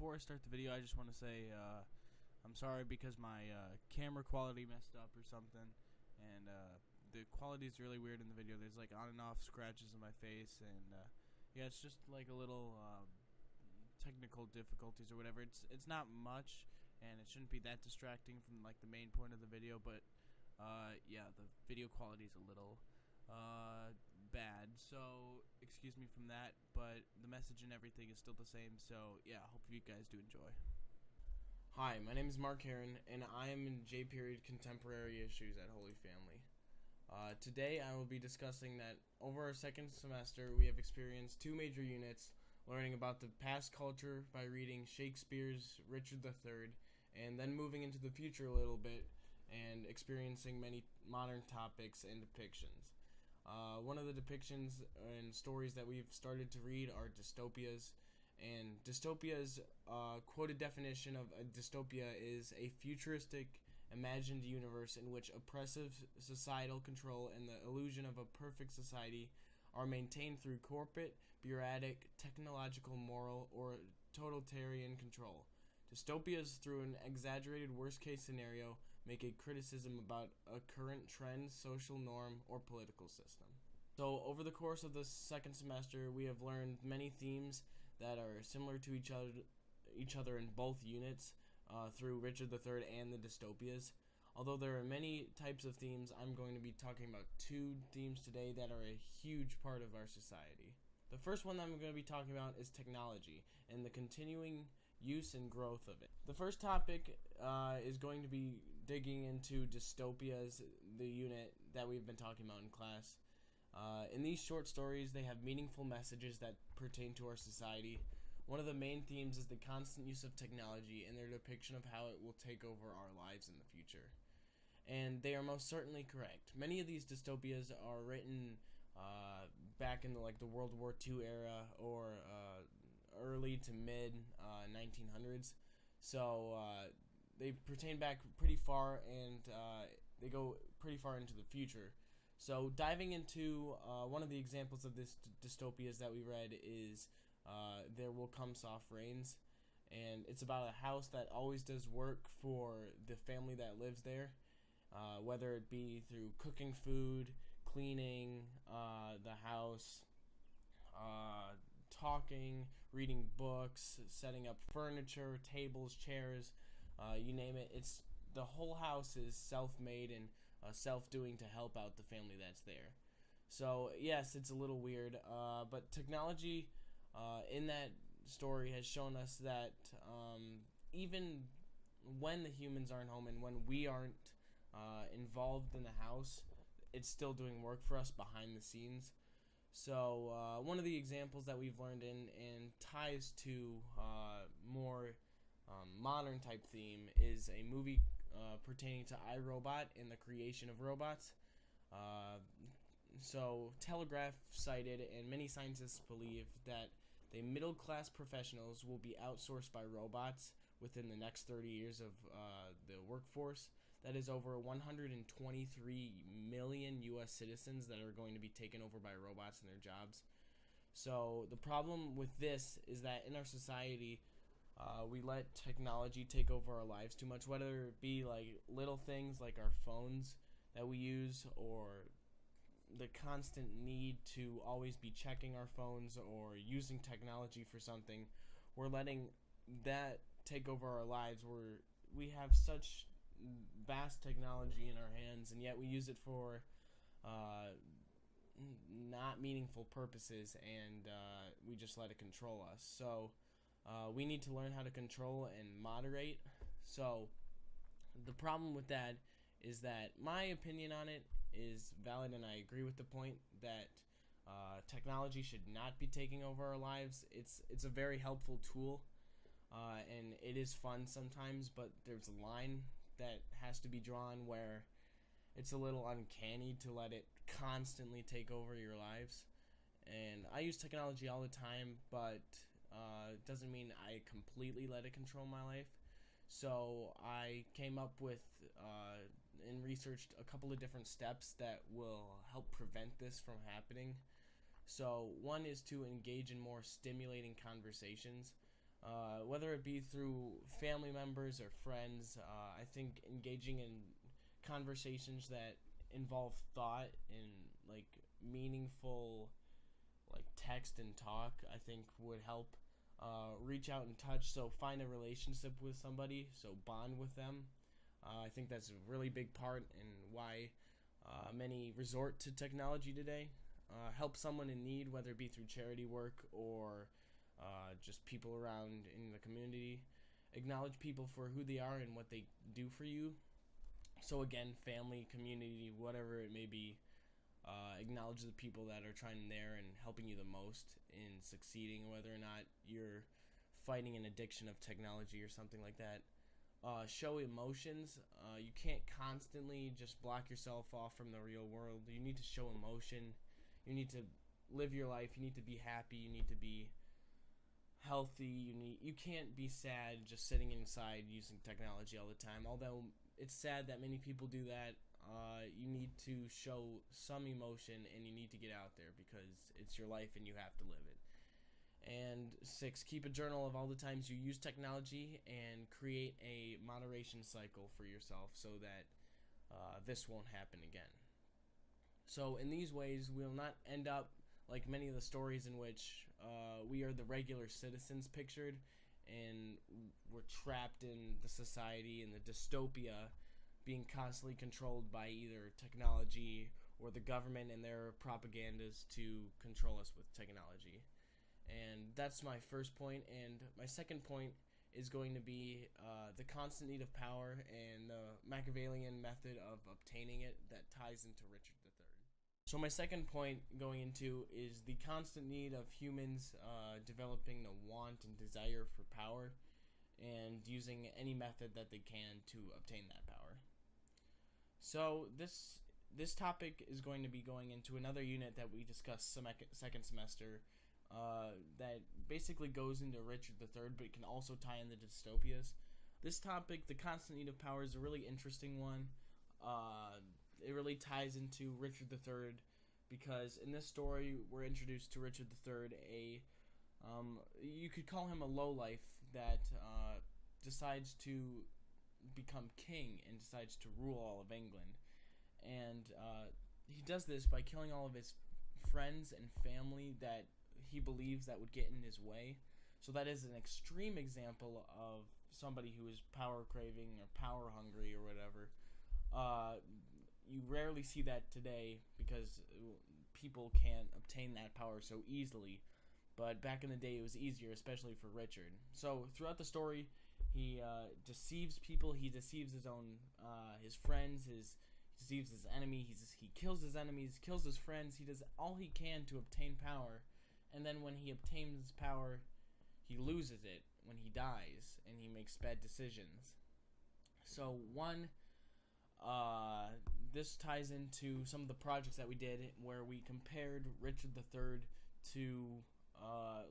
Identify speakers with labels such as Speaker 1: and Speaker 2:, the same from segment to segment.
Speaker 1: before I start the video, I just want to say I'm sorry because my camera quality messed up or something, and the quality is really weird in the video. There's like on and off scratches in my face, and yeah, it's just like a little technical difficulties or whatever. It's not much, and it shouldn't be that distracting from like the main point of the video, but yeah, the video quality is a little bad, so excuse me from that, but the message and everything is still the same, so yeah, hope you guys do enjoy.
Speaker 2: Hi, my name is Mark Haran, and I am in J-Period Contemporary Issues at Holy Family. Today I will be discussing that over our second semester we have experienced two major units, learning about the past culture by reading Shakespeare's Richard III, and then moving into the future a little bit and experiencing many modern topics and depictions. One of the depictions and stories that we've started to read are dystopias, and dystopia's quoted definition of a dystopia is a futuristic, imagined universe in which oppressive societal control and the illusion of a perfect society are maintained through corporate, bureaucratic, technological, moral, or totalitarian control. Dystopias, through an exaggerated worst-case scenario, make a criticism about a current trend, social norm, or political system. So, over the course of the second semester, we have learned many themes that are similar to each other in both units through Richard III and the dystopias. Although there are many types of themes, I'm going to be talking about two themes today that are a huge part of our society. The first one that I'm going to be talking about is technology and the continuing use and growth of it. The first topic is going to be digging into dystopias, the unit that we've been talking about in class. In these short stories, they have meaningful messages that pertain to our society. One of the main themes is the constant use of technology and their depiction of how it will take over our lives in the future. And they are most certainly correct. Many of these dystopias are written back in the World War II era or early to mid 1900s. So they pertain back pretty far, and they go pretty far into the future. So diving into one of the examples of this dystopias that we read is There Will Come Soft Rains, and it's about a house that always does work for the family that lives there, whether it be through cooking food, cleaning the house, talking, reading books, setting up furniture, tables, chairs, you name it. It's the whole house is self-made and self-doing to help out the family that's there. So yes, it's a little weird, but technology in that story has shown us that even when the humans aren't home and when we aren't involved in the house, it's still doing work for us behind the scenes. So one of the examples that we've learned and ties to more modern type theme is a movie pertaining to iRobot and the creation of robots. So Telegraph cited, and many scientists believe that the middle-class professionals will be outsourced by robots within the next 30 years of the workforce. That is over 123 million U.S. citizens that are going to be taken over by robots in their jobs. So the problem with this is that in our society, we let technology take over our lives too much, whether it be like little things like our phones that we use, or the constant need to always be checking our phones or using technology for something. We're letting that take over our lives, where we have such vast technology in our hands, and yet we use it for not meaningful purposes, and we just let it control us. So we need to learn how to control and moderate. So the problem with that is that my opinion on it is valid, and I agree with the point that technology should not be taking over our lives. It's a very helpful tool, and it is fun sometimes, but there's a line that has to be drawn where it's a little uncanny to let it constantly take over your lives. And I use technology all the time, but it doesn't mean I completely let it control my life. So I came up with and researched a couple of different steps that will help prevent this from happening. So one is to engage in more stimulating conversations. whether it be through family members or friends. I think engaging in conversations that involve thought and like meaningful like text and talk, I think would help. Reach out and touch, so find a relationship with somebody, so bond with them. I think that's a really big part in why many resort to technology today. Help someone in need, whether it be through charity work or just people around in the community. Acknowledge people for who they are and what they do for you. So again, family, community, whatever it may be, acknowledge the people that are trying there and helping you the most in succeeding, whether or not you're fighting an addiction of technology or something like that. Show emotions. You can't constantly just block yourself off from the real world. You need to show emotion. You need to live your life. You need to be happy. You need to be healthy. You can't be sad just sitting inside using technology all the time. Although it's sad that many people do that. You need to show some emotion and you need to get out there because it's your life and you have to live it. And 6, keep a journal of all the times you use technology and create a moderation cycle for yourself so that this won't happen again. So in these ways, we'll not end up like many of the stories in which we are the regular citizens pictured and we're trapped in the society and the dystopia, being constantly controlled by either technology or the government and their propagandas to control us with technology. And that's my first point. And my second point is going to be the constant need of power and the Machiavellian method of obtaining it that ties into Richard III. So my second point going into is the constant need of humans developing the want and desire for power and using any method that they can to obtain that power. So this topic is going to be going into another unit that we discussed second semester that basically goes into Richard III, but it can also tie in the dystopias. This topic, the constant need of power, is a really interesting one. It really ties into Richard III because in this story we're introduced to Richard III, you could call him a lowlife that decides to become king and decides to rule all of England. And he does this by killing all of his friends and family that he believes that would get in his way. So that is an extreme example of somebody who is power craving or power hungry or whatever. You rarely see that today because people can't obtain that power so easily. But back in the day, it was easier, especially for Richard. So throughout the story, he deceives people. He deceives his own, his friends. He deceives his enemy. He kills his enemies, kills his friends. He does all he can to obtain power. And then when he obtains power, he loses it when he dies, and he makes bad decisions. So this ties into some of the projects that we did where we compared Richard III to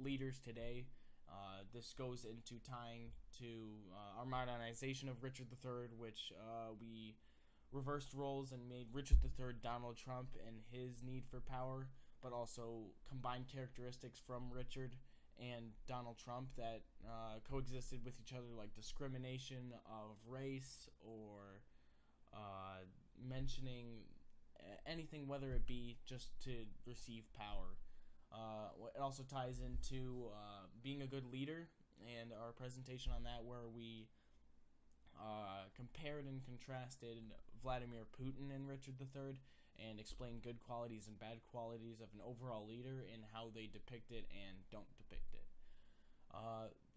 Speaker 2: leaders today. This goes into tying to our modernization of Richard III, which we reversed roles and made Richard III Donald Trump and his need for power, but also combined characteristics from Richard and Donald Trump that coexisted with each other, like discrimination of race or mentioning anything, whether it be just to receive power. It also ties into being a good leader and our presentation on that, where we compared and contrasted Vladimir Putin and Richard III and explained good qualities and bad qualities of an overall leader and how they depict it and don't depict it.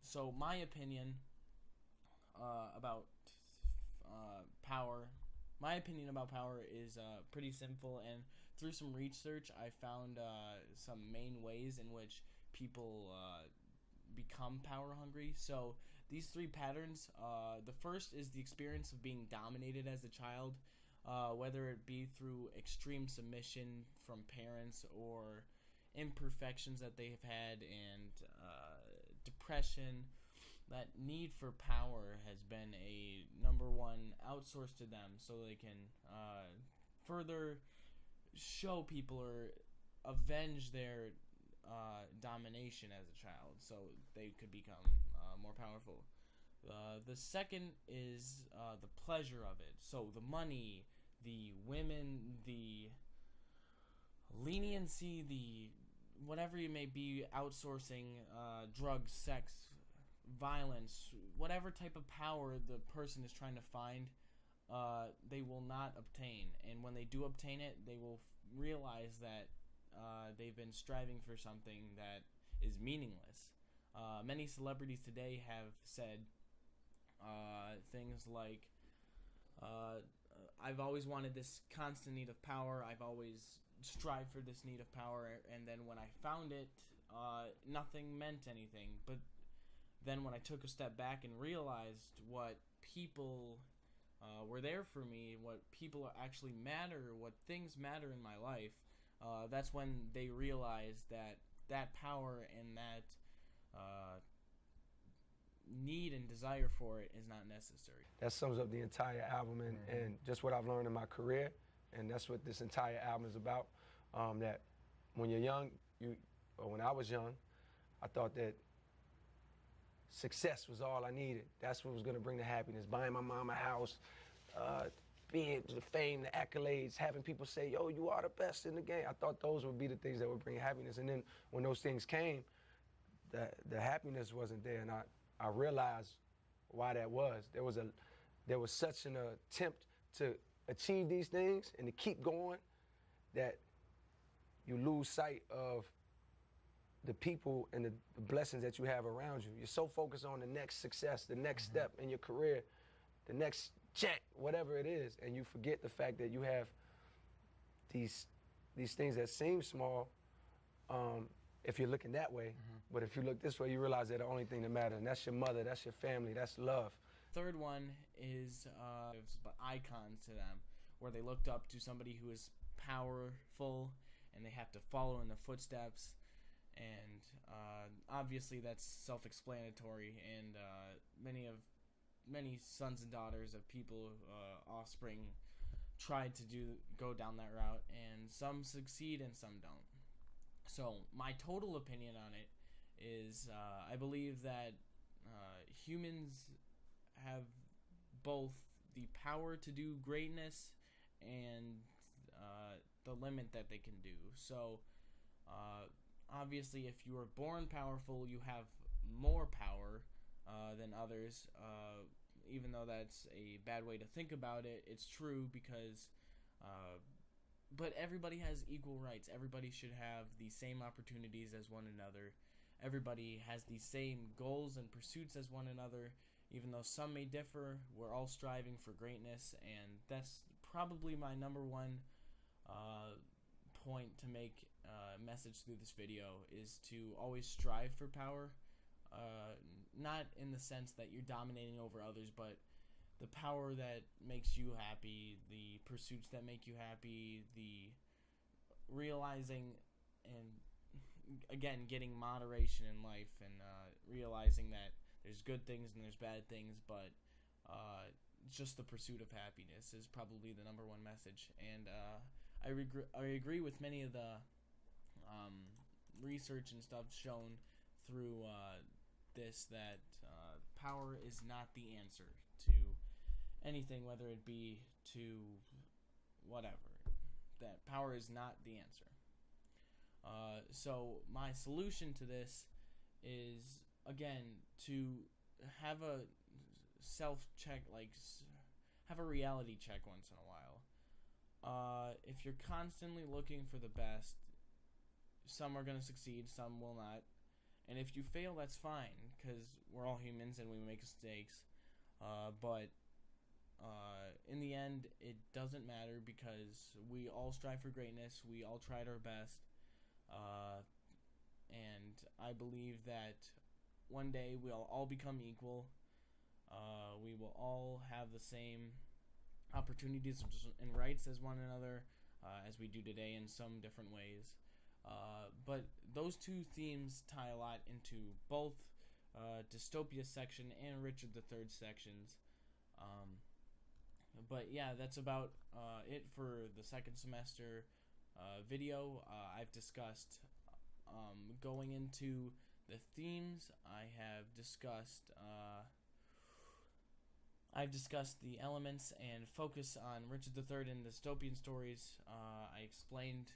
Speaker 2: So my opinion about power is pretty simple, and through some research I found some main ways in which people become power hungry. So these 3 patterns, the first is the experience of being dominated as a child, whether it be through extreme submission from parents or imperfections that they have had and depression. That need for power has been a number one outsourced to them so they can further show people or avenge their domination as a child, so they could become more powerful. The second is the pleasure of it. So the money, the women, the leniency, the whatever you may be outsourcing, drugs, sex, violence, whatever type of power the person is trying to find, they will not obtain. And when they do obtain it, they will realize that they've been striving for something that is meaningless. Many celebrities today have said things like, I've always wanted this constant need of power, I've always strived for this need of power, and then when I found it, nothing meant anything. But then when I took a step back and realized what people were there for me, what people actually matter, what things matter in my life, that's when they realized that that power and that need and desire for it is not necessary.
Speaker 3: That sums up the entire album and just what I've learned in my career, and that's what this entire album is about. That when you're young, or when I was young, I thought that success was all I needed. That's what was going to bring the happiness. Buying my mom a house, being the fame, the accolades, having people say, yo, you are the best in the game. I thought those would be the things that would bring happiness. And then when those things came, the happiness wasn't there. And I realized why that was. There was such an attempt to achieve these things and to keep going that you lose sight of the people and the blessings that you have around you. You're so focused on the next success, the next step in your career, the next check, whatever it is, and you forget the fact that you have these things that seem small if you're looking that way. But if you look this way, you realize they're the only thing that matters, and that's your mother, that's your family, that's love.
Speaker 2: Third one is icons to them, where they looked up to somebody who is powerful and they have to follow in the footsteps. And obviously that's self-explanatory, and many sons and daughters of people, offspring, tried to go down that route, and some succeed and some don't. So my total opinion on it is I believe that humans have both the power to do greatness and the limit that they can do. So obviously, if you are born powerful, you have more power than others. Even though that's a bad way to think about it, it's true because but everybody has equal rights. Everybody should have the same opportunities as one another. Everybody has the same goals and pursuits as one another. Even though some may differ, we're all striving for greatness, and that's probably my number one point to make message through this video, is to always strive for power. Not in the sense that you're dominating over others, but the power that makes you happy, the pursuits that make you happy, the realizing and, again, getting moderation in life, and realizing that there's good things and there's bad things, but just the pursuit of happiness is probably the number one message. And I agree with many of the research and stuff shown through this, that power is not the answer to anything, whether it be to whatever. That power is not the answer. So my solution to this is, again, to have a self-check, like have a reality check once in a while. If you're constantly looking for the best, some are going to succeed, some will not. And if you fail, that's fine, because we're all humans and we make mistakes. But in the end, it doesn't matter, because we all strive for greatness. We all tried our best. And I believe that one day we'll all become equal. We will all have the same opportunities and rights as one another, as we do today in some different ways. But those two themes tie a lot into both Dystopia section and Richard III sections. But yeah, that's about it for the second semester video. I've discussed going into the themes. I've discussed the elements and focus on Richard III and dystopian stories. I explained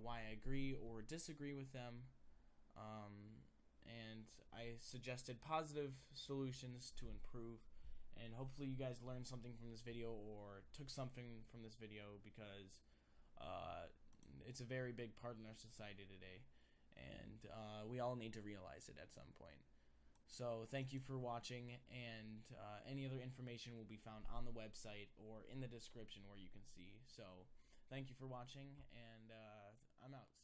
Speaker 2: why I agree or disagree with them, and I suggested positive solutions to improve. And hopefully you guys learned something from this video or took something from this video, because it's a very big part in our society today, and we all need to realize it at some point. So thank you for watching, and any other information will be found on the website or in the description where you can see. So thank you for watching, and I'm out.